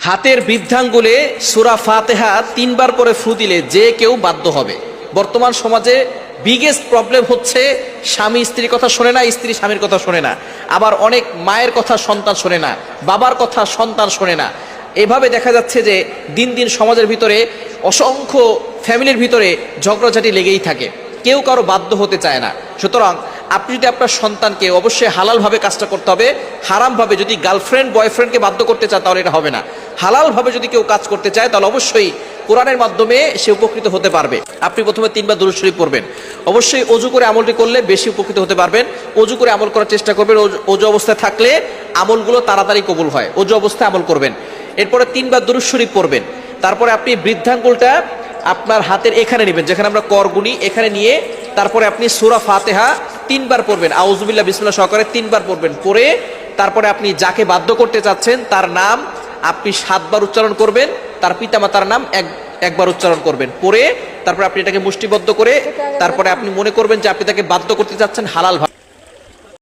হাতের বৃদ্ধাঙ্গুলে সূরা ফাতিহা 3 বার করে ফু দিলে যে কেউ বাধ্য হবে। বর্তমান সমাজে বিগেস্ট প্রবলেম হচ্ছে স্বামী স্ত্রীর কথা শোনে না, স্ত্রী স্বামীর কথা শোনে না, আবার অনেক মায়ের কথা সন্তান শোনে না, বাবার কথা সন্তান শোনে না। এভাবে দেখা যাচ্ছে যে দিন দিন সমাজের ভিতরে অসংখ্য ফ্যামিলির ভিতরে ঝগড়াঝাটি লেগেই থাকে, কেউ কারো বাধ্য হতে চায় না। সুতরাং আপনি যদি আপনার সন্তানকে, অবশ্যই হালালভাবে কাজটা করতে হবে। হারামভাবে যদি গার্লফ্রেন্ড বয়ফ্রেন্ডকে বাধ্য করতে চায় তাহলে এটা হবে না। হালালভাবে যদি কেউ কাজ করতে চায় তাহলে অবশ্যই কোরআনের মাধ্যমে সে উপকৃত হতে পারবে। আপনি প্রথমে 3 বার দুরূদ শরীফ পড়বেন। অবশ্যই অজু করে আমলটি করলে বেশি উপকৃত হতে পারবেন। অজু করে আমল করার চেষ্টা করবেন। অজু অবস্থায় থাকলে আমলগুলো তাড়াতাড়ি কবুল হয়। অজু অবস্থায় আমল করবেন। এরপরে 3 বার দুরূদ শরীফ পড়বেন। তারপরে আপনি বৃদ্ধাঙ্গুলটা আপনার হাতের এখানে নেবেন, যেখানে আমরা কর গুনি, এখানে নিয়ে তারপরে আপনি সূরা ফাতিহা 3 বার পড়বেন। আউযুবিল্লাহ বিসমিল্লাহ সহকারে 3 বার পড়বেন। পড়ে তারপরে আপনি যাকে বাধ্য করতে চাচ্ছেন তার নাম আপনি 7 বার উচ্চারণ করবেন, তার পিতামাতার নাম একবার উচ্চারণ করবেন। পড়ে তারপরে আপনি এটাকে মুষ্টিবদ্ধ করে তারপরে আপনি মনে করবেন যে আপনি তাকে বাধ্য করতে চাচ্ছেন হালাল ভাবে।